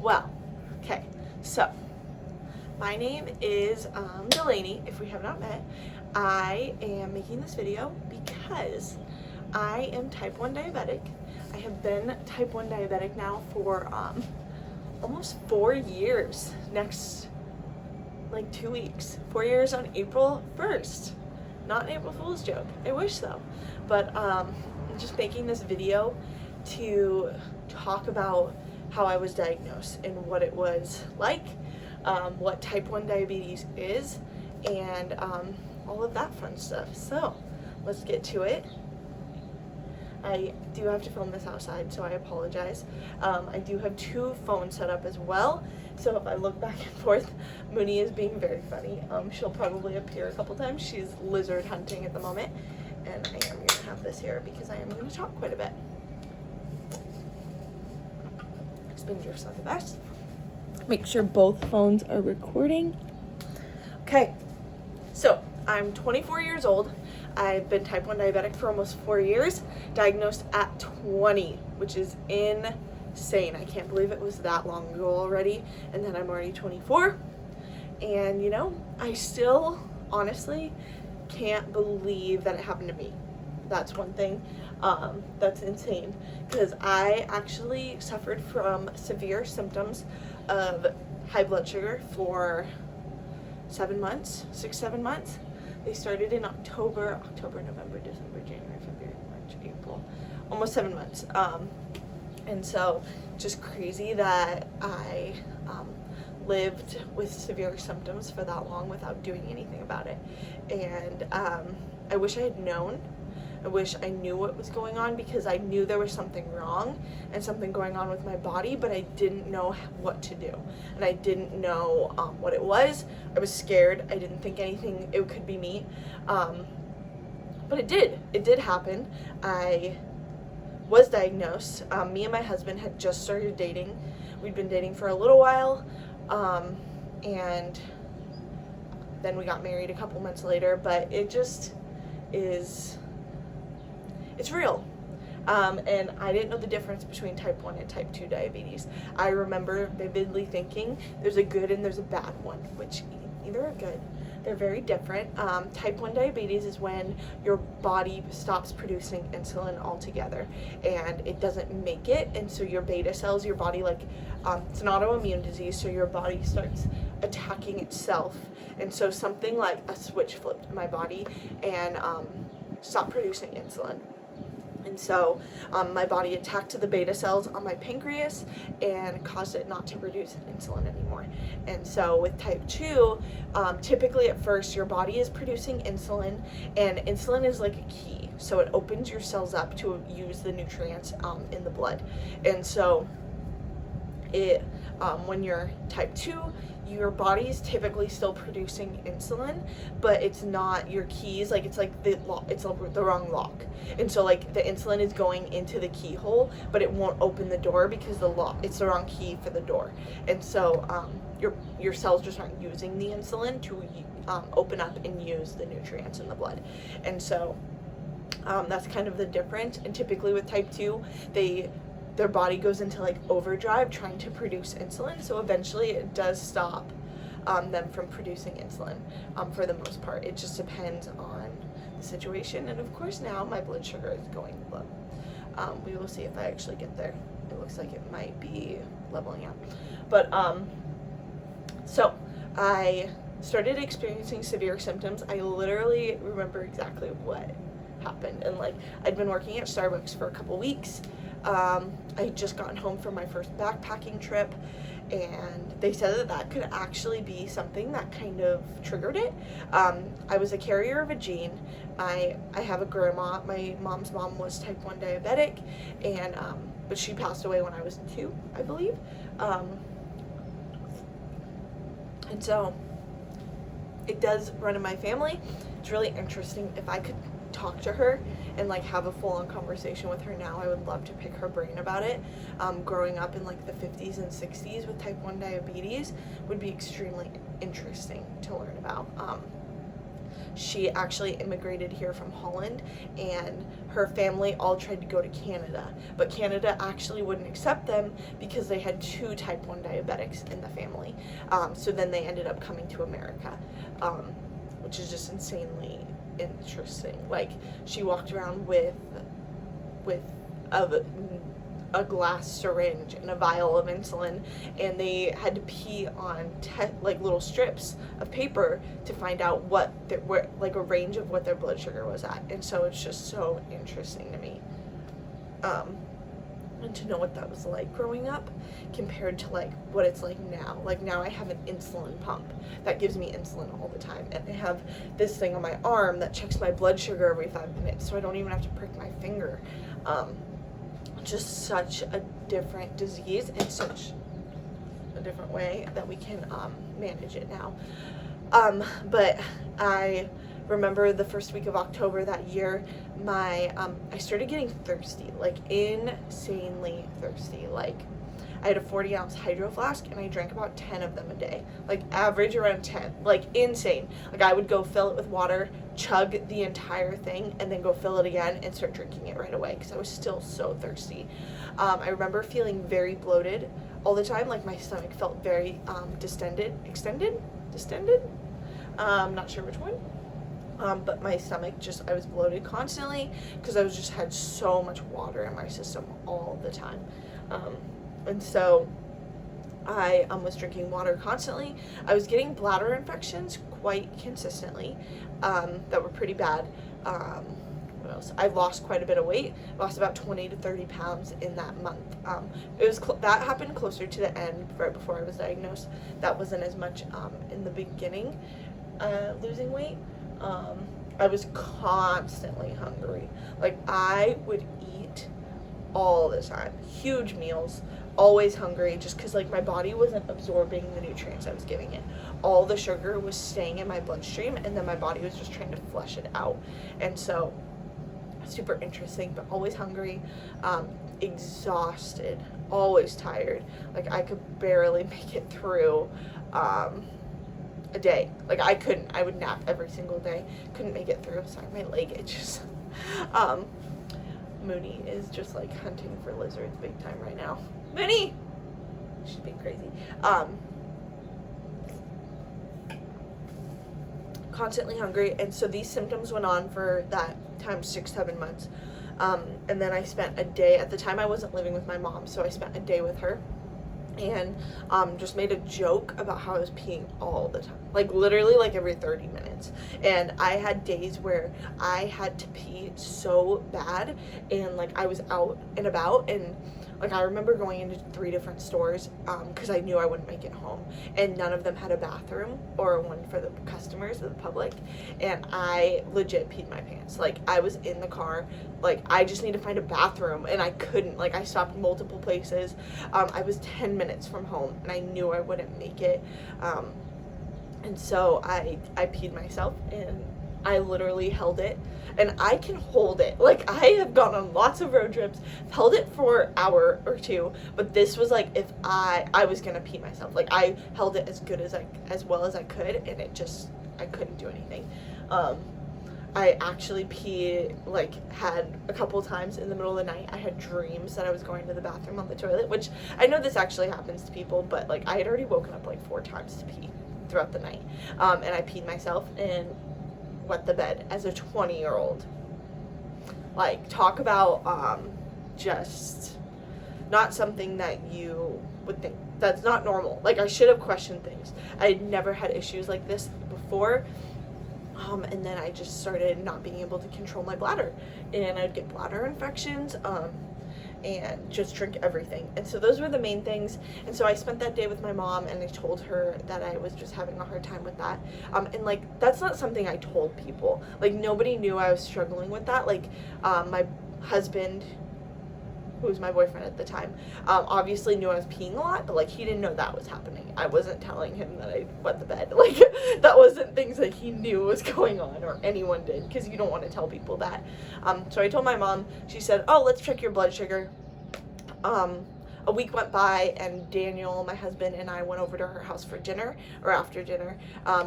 Well, okay, so my name is Delaney, if we have not met. I am making this video because I am type 1 diabetic. I have been type 1 diabetic now for almost 4 years. Next, like 2 weeks. 4 years on April 1st. Not an April Fool's joke. I wish so. But I'm just making this video to talk about how I was diagnosed and what it was like, what type 1 diabetes is, and all of that fun stuff. So let's get to it. I do have to film this outside, so I apologize. I do have 2 phones set up as well, so if I look back and forth, Mooney is being very funny. She'll probably appear a couple times. She's lizard hunting at the moment, and I am going to have this here because I am going to talk quite a bit. Spin yourself the best. Make sure both phones are recording. Okay, so I'm 24 years old. I've been type 1 diabetic for almost 4 years, diagnosed at 20, which is insane. I can't believe it was that long ago already, and then I'm already 24. And you know, I still honestly can't believe that it happened to me. That's one thing that's insane, because I actually suffered from severe symptoms of high blood sugar for 7 months, 6-7 months. They started in October, November, December, January, February, March, April, almost 7 months. And so just crazy that I lived with severe symptoms for that long without doing anything about it. And I wish I had known. I wish I knew what was going on, because I knew there was something wrong and something going on with my body, but I didn't know what to do. And I didn't know what it was. I was scared. I didn't think it could be me. But it did. It did happen. I was diagnosed. Me and my husband had just started dating. We'd been dating for a little while. And then we got married a couple months later, but it just is... It's real. And I didn't know the difference between type 1 and type 2 diabetes. I remember vividly thinking there's a good and there's a bad one, which neither are good. They're very different. Type 1 diabetes is when your body stops producing insulin altogether and it doesn't make it, and so your beta cells, your body, it's an autoimmune disease, so your body starts attacking itself. And so something like a switch flipped in my body and stopped producing insulin. And so my body attacked the beta cells on my pancreas and caused it not to produce insulin anymore. And so with type 2, typically at first your body is producing insulin, and insulin is like a key. So it opens your cells up to use the nutrients in the blood. And so when you're type 2, your body is typically still producing insulin, but it's not your keys. It's like the wrong lock, and so the insulin is going into the keyhole, but it won't open the door because it's the wrong key for the door. And so your cells just aren't using the insulin to open up and use the nutrients in the blood. And so that's kind of the difference. And typically with type 2, their body goes into overdrive trying to produce insulin, so eventually it does stop them from producing insulin for the most part. It just depends on the situation, and of course now my blood sugar is going low. We will see if I actually get there. It looks like it might be leveling out. But so I started experiencing severe symptoms. I literally remember exactly what happened, and I'd been working at Starbucks for a couple weeks. I had just gotten home from my first backpacking trip, and they said that could actually be something that kind of triggered it. I was a carrier of a gene. I have a grandma. My mom's mom was type 1 diabetic, and but she passed away when I was 2, I believe. And so it does run in my family. It's really interesting. If I could talk to her and have a full-on conversation with her now, I would love to pick her brain about it. Growing up in the 50s and 60s with type 1 diabetes would be extremely interesting to learn about. she actually immigrated here from Holland, and her family all tried to go to Canada, but Canada actually wouldn't accept them because they had 2 type 1 diabetics in the family. So then they ended up coming to America, which is just insanely interesting. Like, she walked around with a glass syringe and a vial of insulin, and they had to pee on like little strips of paper to find out what like a range of what their blood sugar was at. And so it's just so interesting to me, and to know what that was like growing up compared to like what it's like now. Like, now I have an insulin pump that gives me insulin all the time, and I have this thing on my arm that checks my blood sugar every 5 minutes, so I don't even have to prick my finger. Just such a different disease and such a different way that we can manage it now. But I remember the first week of October that year, I started getting thirsty, like insanely thirsty. Like, I had a 40-ounce hydro flask, and I drank about 10 of them a day, like average around 10, like insane. Like, I would go fill it with water, chug the entire thing, and then go fill it again and start drinking it right away because I was still so thirsty. I remember feeling very bloated all the time. Like, my stomach felt very distended. Not sure which one. But my stomach I was bloated constantly because I had so much water in my system all the time. And so I was drinking water constantly. I was getting bladder infections quite consistently that were pretty bad. What else? I lost quite a bit of weight. Lost about 20 to 30 pounds in that month. That happened closer to the end, right before I was diagnosed. That wasn't as much in the beginning, losing weight. I was constantly hungry. Like, I would eat all the time, huge meals, always hungry, just because like my body wasn't absorbing the nutrients I was giving it. All the sugar was staying in my bloodstream, and then my body was just trying to flush it out. And so, super interesting, but always hungry, exhausted, always tired. Like, I could barely make it through a day. Like, I would nap every single day. Couldn't make it through. Sorry, my leg itches. Mooney is just like hunting for lizards big time right now. Mooney! She's being crazy. Constantly hungry, and so these symptoms went on for that time 6-7 months. And then I spent a day, at the time I wasn't living with my mom, so I spent a day with her, and just made a joke about how I was peeing all the time, like literally like every 30 minutes. And I had days where I had to pee so bad, and like I was out and about, and like I remember going into 3 different stores because I knew I wouldn't make it home, and none of them had a bathroom or one for the customers or the public, and I legit peed my pants. Like, I was in the car, like I just need to find a bathroom, and I couldn't. Like, I stopped multiple places. I was 10 minutes from home, and I knew I wouldn't make it, and so I peed myself, and I literally held it, and I can hold it. Like, I have gone on lots of road trips, held it for an hour or 2, but this was like, if I was gonna pee myself. Like, I held it as well as I could, and I couldn't do anything. I actually peed, like, had a couple times in the middle of the night. I had dreams that I was going to the bathroom on the toilet, which I know this actually happens to people, but like, I had already woken up like 4 times to pee throughout the night, and I peed myself and wet the bed as a 20-year-old. Like, talk about just not something that you would think. That's not normal. Like, I should have questioned things. I had never had issues like this before, and then I just started not being able to control my bladder, and I'd get bladder infections, and just drink everything. And so those were the main things. And so I spent that day with my mom, and I told her that I was just having a hard time with that. And like, that's not something I told people. Like, nobody knew I was struggling with that. Like, my husband, who was my boyfriend at the time, obviously knew I was peeing a lot, but like, he didn't know that was happening. I wasn't telling him that I wet the bed. Like, that wasn't things that he knew was going on, or anyone did, because you don't want to tell people that. So I told my mom. She said, "Oh, let's check your blood sugar." a week went by, and Daniel, my husband, and I went over to her house for dinner, or after dinner.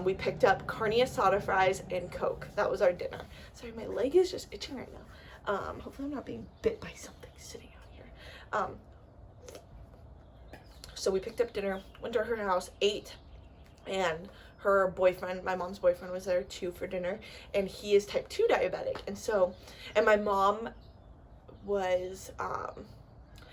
We picked up carne asada fries and Coke. That was our dinner. Sorry, my leg is just itching right now. Hopefully I'm not being bit by something sitting out here. So we picked up dinner, went to her house, ate, and her boyfriend, my mom's boyfriend, was there too for dinner, and he is type 2 diabetic. And my mom was,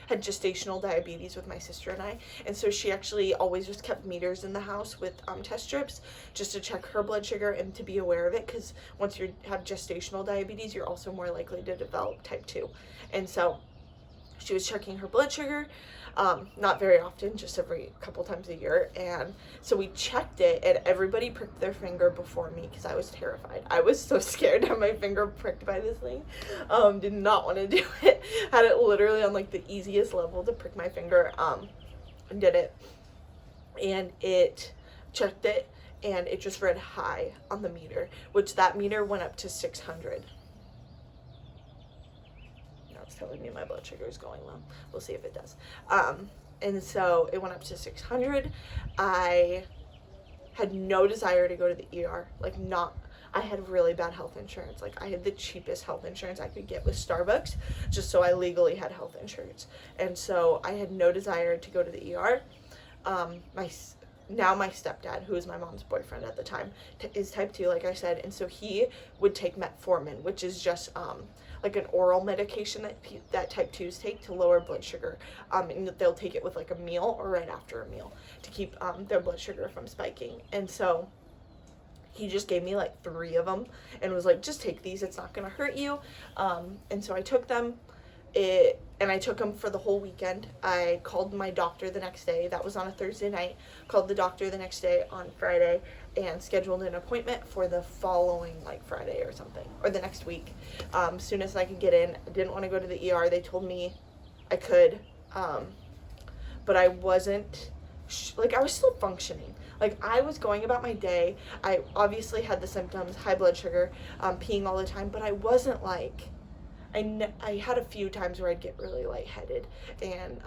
had gestational diabetes with my sister and I, and so she actually always just kept meters in the house with test strips just to check her blood sugar and to be aware of it, because once you have gestational diabetes, you're also more likely to develop type 2. And so she was checking her blood sugar, not very often, just every couple times a year. And so we checked it, and everybody pricked their finger before me because I was terrified. I was so scared to have my finger pricked by this thing. Did not want to do it. Had it literally on like the easiest level to prick my finger, and did it. And it checked it, and it just read high on the meter, which that meter went up to 600. Telling me my blood sugar is going low. We'll see if it does. And so it went up to 600. I had no desire to go to the ER. I had really bad health insurance. Like, I had the cheapest health insurance I could get with Starbucks, just so I legally had health insurance. And so I had no desire to go to the ER. My stepdad, who was my mom's boyfriend at the time, is type 2, like I said, and so he would take metformin, which is just like an oral medication that type 2s take to lower blood sugar, and they'll take it with like a meal or right after a meal to keep their blood sugar from spiking. And so he just gave me like 3 of them and was like, just take these, it's not gonna hurt you. And so I took them. And I took them for the whole weekend. I called my doctor the next day. That was on a Thursday night. Called the doctor the next day on Friday and scheduled an appointment for the following like Friday or something, or the next week. As soon as I could get in. I didn't want to go to the ER. They told me I could, but I wasn't, I was still functioning. Like, I was going about my day. I obviously had the symptoms, high blood sugar, peeing all the time, but I wasn't like, I had a few times where I'd get really lightheaded and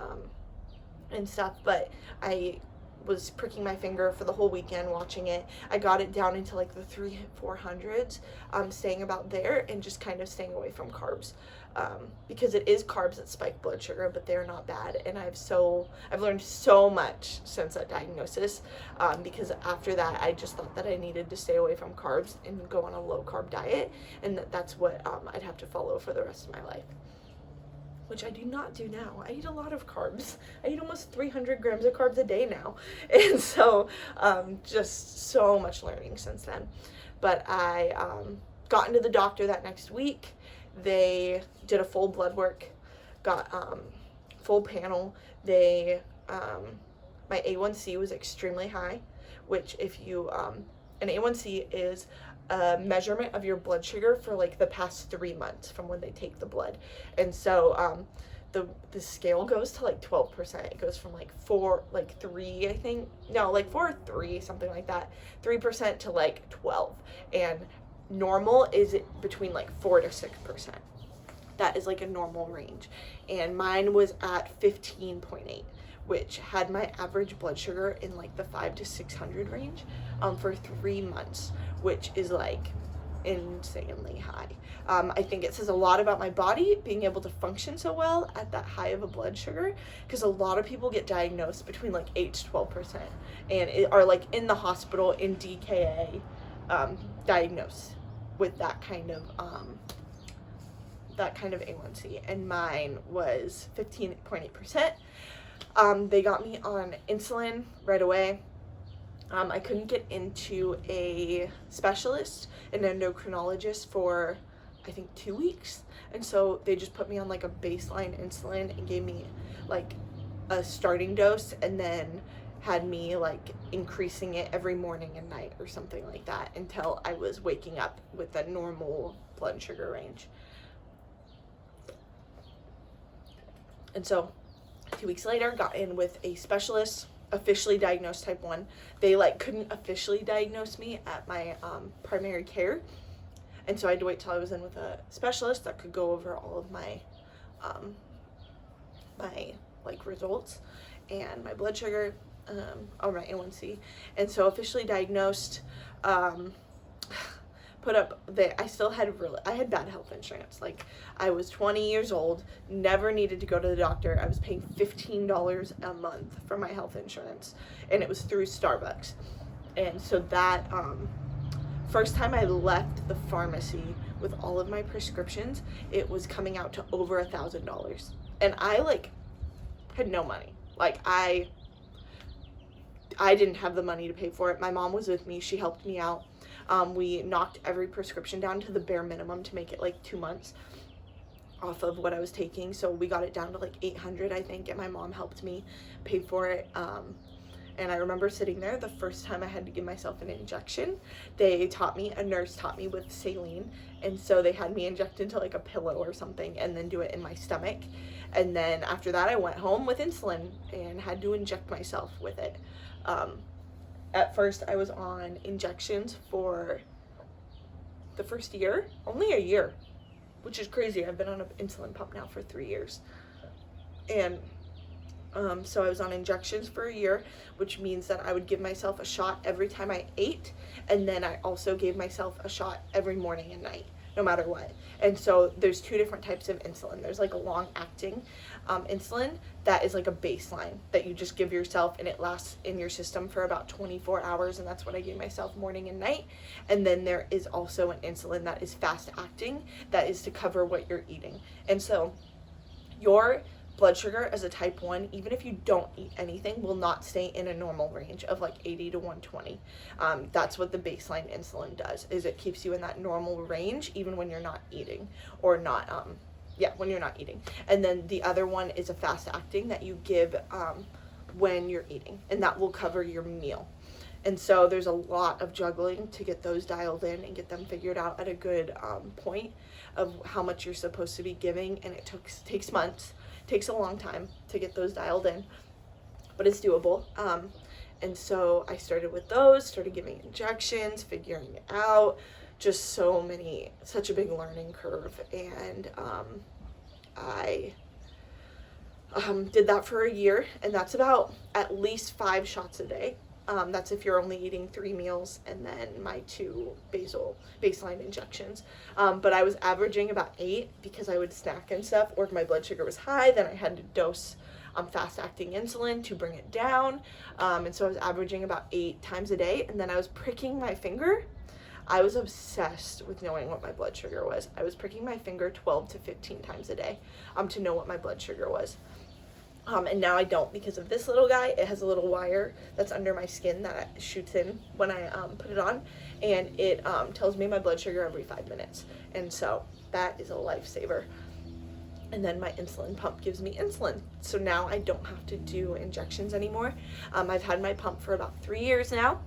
stuff, but I was pricking my finger for the whole weekend watching it. I got it down into like the 300-400s, staying about there and just kind of staying away from carbs, because it is carbs that spike blood sugar, but they're not bad. And I've learned so much since that diagnosis, because after that I just thought that I needed to stay away from carbs and go on a low carb diet, and that's what I'd have to follow for the rest of my life, which I do not do now. I eat a lot of carbs. I eat almost 300 grams of carbs a day now. And so just so much learning since then. But I got into the doctor that next week. They did a full blood work, got full panel. My A1C was extremely high, which if you, an A1C is a measurement of your blood sugar for like the past 3 months from when they take the blood. And so the scale goes to like 12%. It goes from like 3, I think, no, like 4 or 3, something like that, 3% to like 12. And normal is between like 4 to 6%. That is like a normal range. And mine was at 15.8, which had my average blood sugar in like the 500 to 600 range for 3 months, which is like insanely high. I think it says a lot about my body being able to function so well at that high of a blood sugar, because a lot of people get diagnosed between like 8 to 12% and are like in the hospital in DKA, diagnosed with that kind of A1C, and mine was 15.8%. They got me on insulin right away. I couldn't get into a specialist, an endocrinologist, for I think 2 weeks, and so they just put me on like a baseline insulin and gave me like a starting dose, and then had me like increasing it every morning and night or something like that until I was waking up with a normal blood sugar range. And so 2 weeks later, got in with a specialist, officially diagnosed type 1. They like couldn't officially diagnose me at my primary care, and so I had to wait till I was in with a specialist that could go over all of my my like results, and my blood sugar, or my A1C. And so officially diagnosed, put up that I still had I had bad health insurance. Like, I was 20 years old, never needed to go to the doctor. I was paying $15 a month for my health insurance, and it was through Starbucks. And so that, first time I left the pharmacy with all of my prescriptions, it was coming out to over $1,000. And I, like, had no money. Like, I didn't have the money to pay for it. My mom was with me. She helped me out. We knocked every prescription down to the bare minimum to make it like 2 months off of what I was taking. So we got it down to like 800, I think, and my mom helped me pay for it. And I remember sitting there the first time I had to give myself an injection. A nurse taught me with saline. And so they had me inject into like a pillow or something and then do it in my stomach. And then after that, I went home with insulin and had to inject myself with it. At first, I was on injections for the first year, only a year, which is crazy. I've been on an insulin pump now for 3 years. And so I was on injections for a year, which means that I would give myself a shot every time I ate. And then I also gave myself a shot every morning and night, no matter what. And so there's 2 different types of insulin. There's like a long-acting insulin that is like a baseline that you just give yourself, and it lasts in your system for about 24 hours, and that's what I gave myself morning and night. And then there is also an insulin that is fast-acting, that is to cover what you're eating. And so your blood sugar as a type 1, even if you don't eat anything, will not stay in a normal range of like 80 to 120. That's what the baseline insulin does, is it keeps you in that normal range even when you're not eating, or not, when you're not eating. And then the other one is a fast acting that you give when you're eating, and that will cover your meal. And so there's a lot of juggling to get those dialed in and get them figured out at a good point of how much you're supposed to be giving, and it takes months. Takes a long time to get those dialed in, but it's doable. And so I started with those, started giving injections, figuring it out, just such a big learning curve. And I did that for a year, and that's about at least 5 shots a day. That's if you're only eating 3 meals, and then my 2 baseline injections. But I was averaging about 8 because I would snack and stuff, or if my blood sugar was high, then I had to dose fast-acting insulin to bring it down. And so I was averaging about 8 times a day, and then I was pricking my finger. I was obsessed with knowing what my blood sugar was. I was pricking my finger 12 to 15 times a day to know what my blood sugar was. And now I don't, because of this little guy. It has a little wire that's under my skin that shoots in when I put it on, and it tells me my blood sugar every 5 minutes. And so that is a lifesaver. And then my insulin pump gives me insulin. So now I don't have to do injections anymore. I've had my pump for about 3 years now.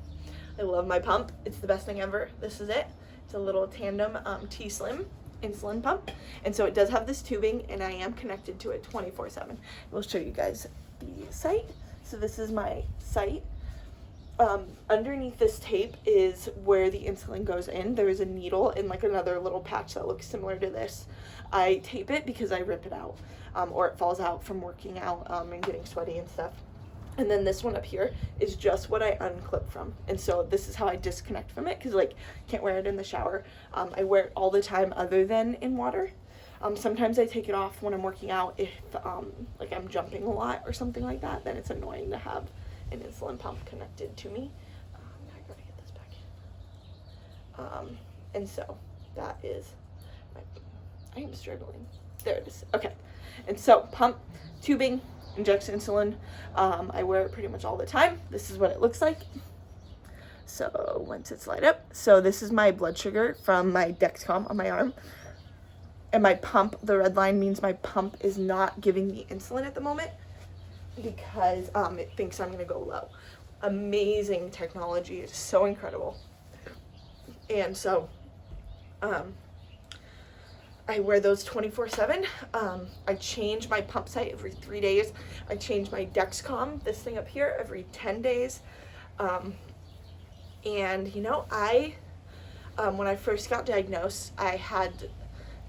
I love my pump. It's the best thing ever. This is it. It's a little tandem T-Slim insulin pump, and so it does have this tubing, and I am connected to it 24/7. We'll show you guys the site. So this is my site. Underneath this tape is where the insulin goes in. There is a needle and like another little patch that looks similar to this. I tape it because I rip it out, or it falls out from working out and getting sweaty and stuff. And then this one up here is just what I unclip from. And so this is how I disconnect from it, because like can't wear it in the shower. I wear it all the time other than in water. Sometimes I take it off when I'm working out if like I'm jumping a lot or something like that. Then it's annoying to have an insulin pump connected to me. I gotta get this back. And so that is I am struggling. There it is. Okay. And so pump, tubing, injects insulin. I wear it pretty much all the time. This is what it looks like. So once it's light up, so this is my blood sugar from my Dexcom on my arm. And my pump, the red line means my pump is not giving me insulin at the moment because it thinks I'm gonna go low. Amazing technology. It's so incredible. And so I wear those 24/7. I change my pump site every 3 days. I change my Dexcom, this thing up here, every 10 days. And you know, when I first got diagnosed, I had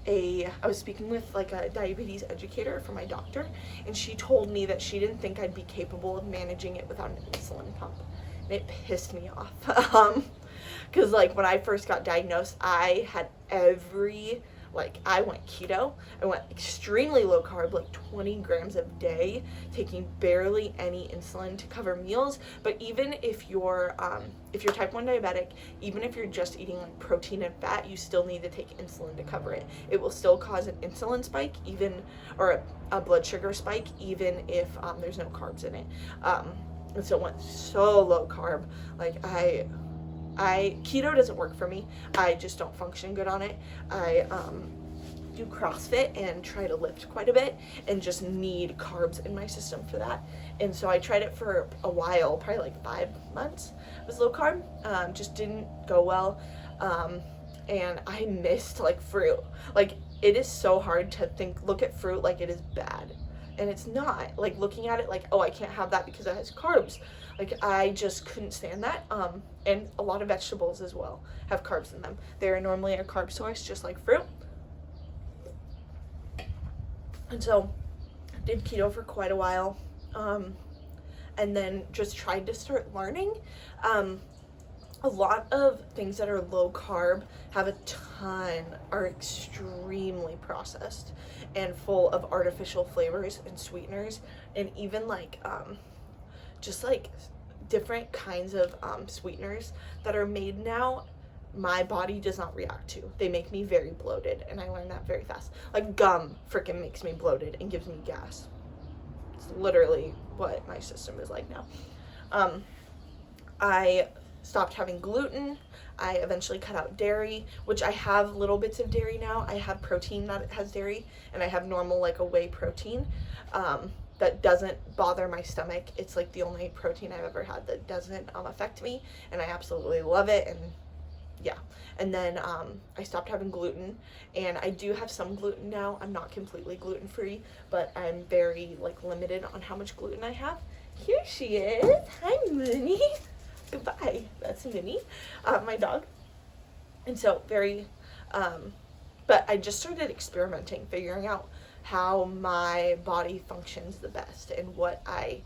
I was speaking with like a diabetes educator for my doctor, and she told me that she didn't think I'd be capable of managing it without an insulin pump. And it pissed me off. Because like when I first got diagnosed, I had I went keto. I went extremely low carb, like 20 grams a day, taking barely any insulin to cover meals. But even if you're type 1 diabetic, even if you're just eating like protein and fat, you still need to take insulin to cover it. It will still cause an insulin spike, or a blood sugar spike, even if there's no carbs in it. And so it went so low carb. Like keto doesn't work for me. I just don't function good on it. I do CrossFit and try to lift quite a bit and just need carbs in my system for that. And so I tried it for a while, probably like 5 months. It was low carb, just didn't go well. And I missed like fruit. Like it is so hard to look at fruit like it is bad. And it's not. Like looking at it like, oh, I can't have that because it has carbs. Like I just couldn't stand that. And a lot of vegetables as well have carbs in them. They're normally a carb source, just like fruit. And so I did keto for quite a while. And then just tried to start learning. A lot of things that are low carb are extremely processed and full of artificial flavors and sweeteners, and even like just like different kinds of sweeteners that are made now, my body does not react to. They make me very bloated, and I learned that very fast. Like gum freaking makes me bloated and gives me gas. It's literally what my system is like now. I stopped having gluten. I eventually cut out dairy, which I have little bits of dairy now. I have protein that has dairy, and I have normal like a whey protein that doesn't bother my stomach. It's like the only protein I've ever had that doesn't affect me, and I absolutely love it. And yeah, and then I stopped having gluten, and I do have some gluten now. I'm not completely gluten-free, but I'm very like limited on how much gluten I have. Here she is. Hi, Mooney. Goodbye. That's Minnie, my dog. And so but I just started experimenting, figuring out how my body functions the best and what I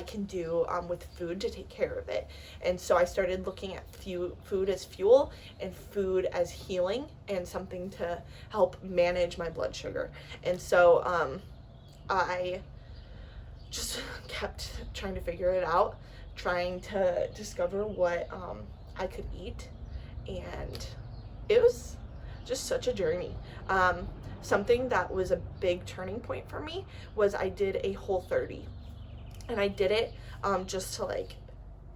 can do with food to take care of it. And so I started looking at food as fuel and food as healing and something to help manage my blood sugar. And so I just kept trying to figure it out, trying to discover what I could eat, and it was just such a journey. Something that was a big turning point for me was I did a Whole30, and I did it just to like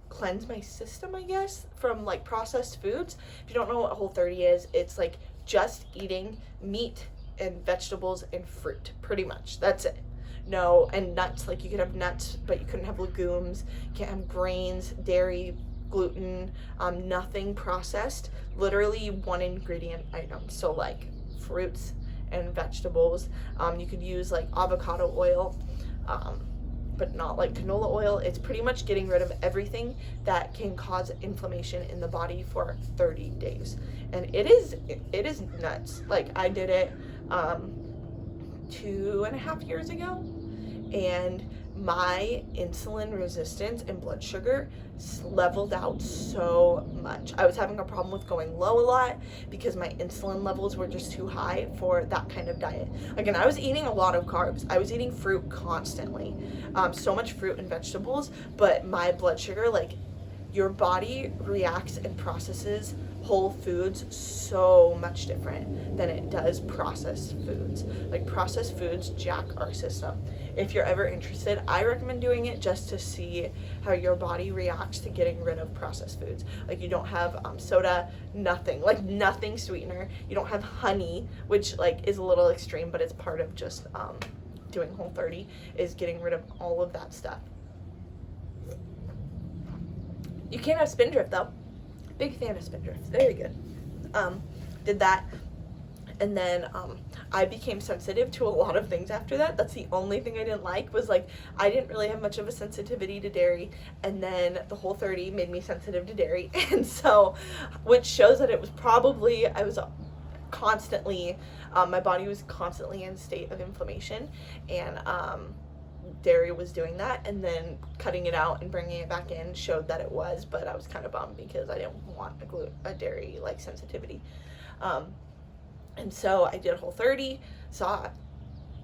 cleanse my system, I guess, from like processed foods. If you don't know what Whole30 is, it's like just eating meat and vegetables and fruit, pretty much. That's it. No, and nuts, like you could have nuts, but you couldn't have legumes. You can't have grains, dairy, gluten, nothing processed. Literally one ingredient items. So like fruits and vegetables. You could use like avocado oil, but not like canola oil. It's pretty much getting rid of everything that can cause inflammation in the body for 30 days. And it is nuts. Like I did it 2.5 years ago, and my insulin resistance and blood sugar leveled out so much. I was having a problem with going low a lot because my insulin levels were just too high for that kind of diet. Again, I was eating a lot of carbs. I was eating fruit constantly, so much fruit and vegetables, but my blood sugar, like, your body reacts and processes whole foods so much different than it does processed foods. Like, processed foods jack our system. If you're ever interested, I recommend doing it just to see how your body reacts to getting rid of processed foods. Like, you don't have soda, nothing sweetener. You don't have honey, which like is a little extreme, but it's part of just doing Whole30, is getting rid of all of that stuff. You can't have Spindrift though. Big fan of Spindrift. Very good. Did that. And then I became sensitive to a lot of things after that. That's the only thing I didn't like, was like I didn't really have much of a sensitivity to dairy, and then the Whole30 made me sensitive to dairy. And so, which shows that it was probably, constantly, my body was constantly in a state of inflammation, and dairy was doing that, and then cutting it out and bringing it back in showed that it was, but I was kind of bummed because I didn't want a dairy like sensitivity. And so I did Whole30,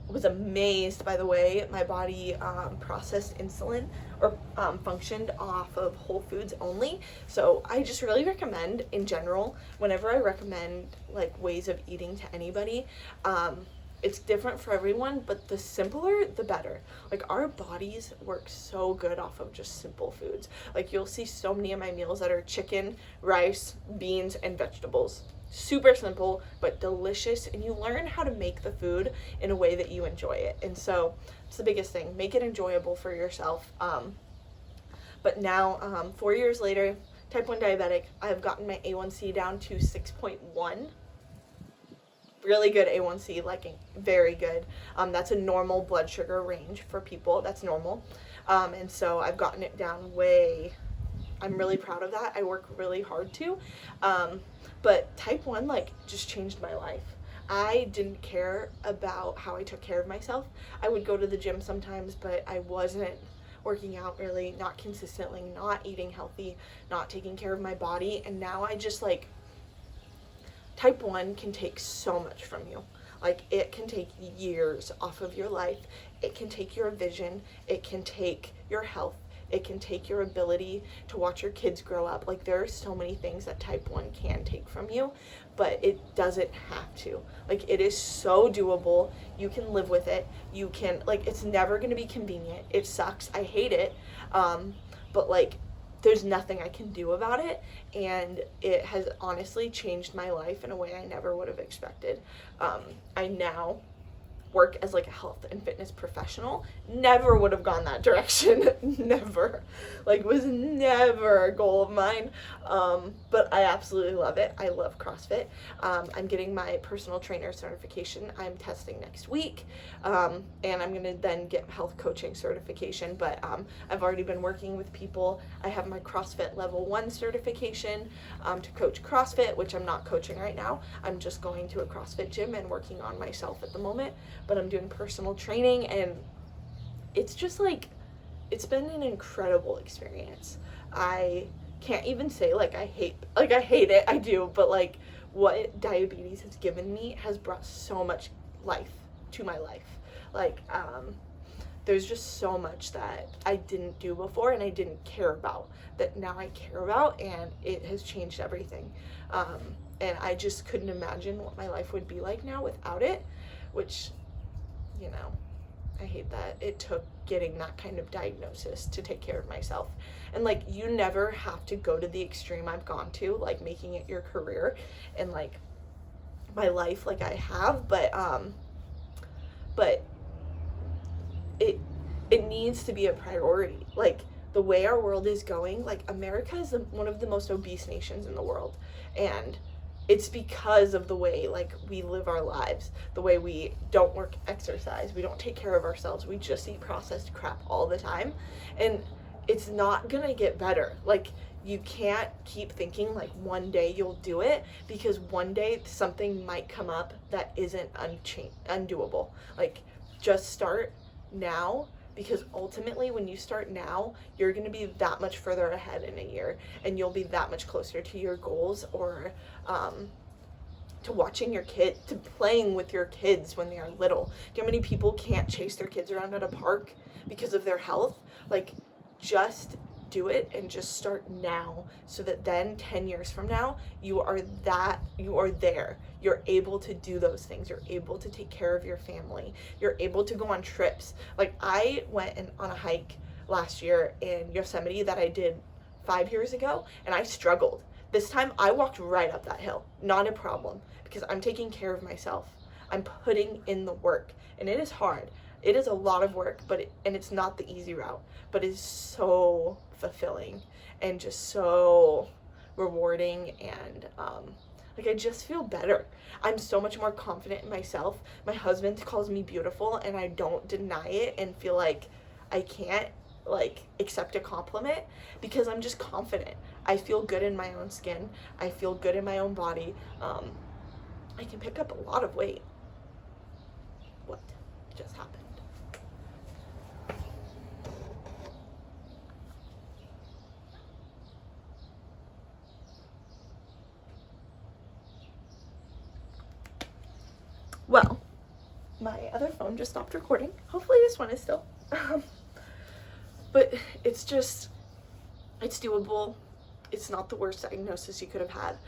was amazed by the way my body processed insulin, or functioned off of whole foods only. So I just really recommend, in general, whenever I recommend like ways of eating to anybody, it's different for everyone, but the simpler the better. Like, our bodies work so good off of just simple foods. Like, you'll see so many of my meals that are chicken, rice, beans, and vegetables. Super simple, but delicious, and you learn how to make the food in a way that you enjoy it. And so it's the biggest thing. Make it enjoyable for yourself. But now, 4 years later, type 1 diabetic, I've gotten my A1C down to 6.1. Really good A1C, like very good. That's a normal blood sugar range for people. That's normal. And so I've gotten it down way. I'm really proud of that. I work really hard to. But type 1 like just changed my life. I didn't care about how I took care of myself. I would go to the gym sometimes, but I wasn't working out really, not consistently, not eating healthy, not taking care of my body. And now I just like, type 1 can take so much from you. Like, it can take years off of your life. It can take your vision. It can take your health. It can take your ability to watch your kids grow up. Like, there are so many things that type 1 can take from you, but it doesn't have to. Like, it is so doable. You can live with it. You can, like, it's never going to be convenient. It sucks. I hate it. But like, there's nothing I can do about it, and it has honestly changed my life in a way I never would have expected. I now work as like a health and fitness professional. Never would have gone that direction. Never. Like, was never a goal of mine. But I absolutely love it. I love CrossFit. I'm getting my personal trainer certification. I'm testing next week. And I'm going to then get health coaching certification. But I've already been working with people. I have my CrossFit level 1 certification to coach CrossFit, which I'm not coaching right now. I'm just going to a CrossFit gym and working on myself at the moment. But I'm doing personal training, and it's just like, it's been an incredible experience. I can't even say like I hate it. I do, but like, what diabetes has given me has brought so much life to my life. Like, there's just so much that I didn't do before and I didn't care about that now I care about, and it has changed everything. And I just couldn't imagine what my life would be like now without it, which, you know, I hate that it took getting that kind of diagnosis to take care of myself. And like, you never have to go to the extreme I've gone to, like making it your career and like my life like I have, but it needs to be a priority. Like, the way our world is going, like, America is one of the most obese nations in the world, and it's because of the way, like, we live our lives, the way we don't exercise, we don't take care of ourselves, we just eat processed crap all the time, and it's not gonna get better. Like, you can't keep thinking, like, one day you'll do it, because one day something might come up that isn't undoable. Like, just start now, because ultimately when you start now, you're going to be that much further ahead in a year, and you'll be that much closer to your goals, or to watching your kid, to playing with your kids when they are little. Do you know how many people can't chase their kids around at a park because of their health? Like, just do it and just start now, so that then 10 years from now, you are there. You're able to do those things. You're able to take care of your family. You're able to go on trips. Like, I went on a hike last year in Yosemite that I did 5 years ago, and I struggled. This time I walked right up that hill. Not a problem, because I'm taking care of myself. I'm putting in the work, and it is hard. It is a lot of work, and it's not the easy route, but it's so fulfilling and just so rewarding, and like, I just feel better. I'm so much more confident in myself. My husband calls me beautiful, and I don't deny it and feel like I can't like accept a compliment, because I'm just confident. I feel good in my own skin. I feel good in my own body. I can pick up a lot of weight. What just happened? Well, my other phone just stopped recording. Hopefully this one is still. But it's doable. It's not the worst diagnosis you could have had.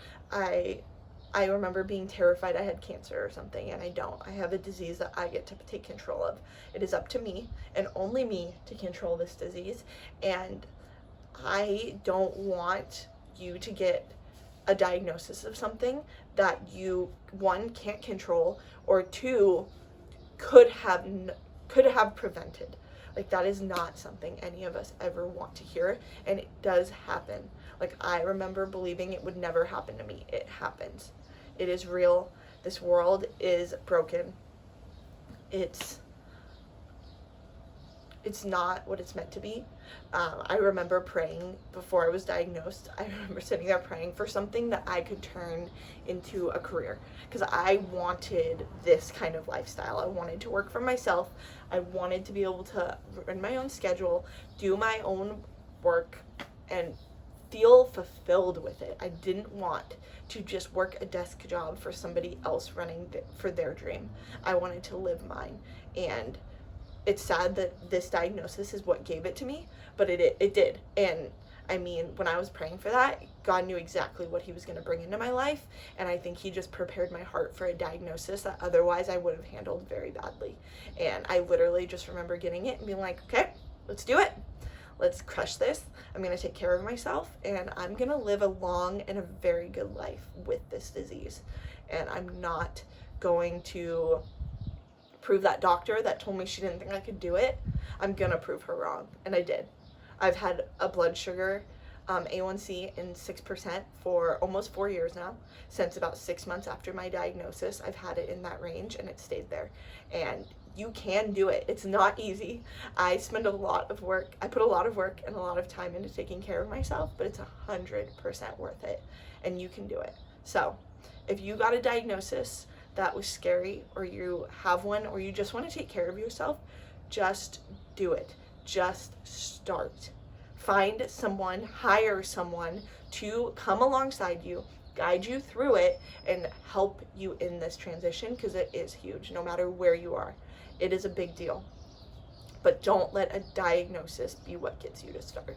I remember being terrified I had cancer or something, and I don't. I have a disease that I get to take control of. It is up to me and only me to control this disease, and I don't want you to get a diagnosis of something that you, one, can't control, or two, could have prevented. Like, that is not something any of us ever want to hear, and it does happen. Like, I remember believing it would never happen to me. It happens. It is real. This world is broken. It's not what it's meant to be. I remember praying before I was diagnosed. I remember sitting there praying for something that I could turn into a career, because I wanted this kind of lifestyle. I wanted to work for myself. I wanted to be able to run my own schedule, do my own work, and feel fulfilled with it. I didn't want to just work a desk job for somebody else running for their dream. I wanted to live mine, and it's sad that this diagnosis is what gave it to me, but it did. And I mean, when I was praying for that, God knew exactly what he was going to bring into my life, and I think he just prepared my heart for a diagnosis that otherwise I would have handled very badly. And I literally just remember getting it and being like, okay, let's do it. Let's crush this. I'm going to take care of myself, and I'm going to live a long and a very good life with this disease. And I'm not going to prove that doctor that told me she didn't think I could do it. I'm going to prove her wrong. And I did. I've had a blood sugar A1C in 6% for almost 4 years now. Since about 6 months after my diagnosis, I've had it in that range, and it stayed there. And you can do it. It's not easy. I put a lot of work and a lot of time into taking care of myself, but it's 100% worth it, and you can do it. So if you got a diagnosis that was scary, or you have one, or you just want to take care of yourself, just do it. Just start. Find someone, hire someone to come alongside you, guide you through it, and help you in this transition, because it is huge, no matter where you are. It is a big deal. But don't let a diagnosis be what gets you to start.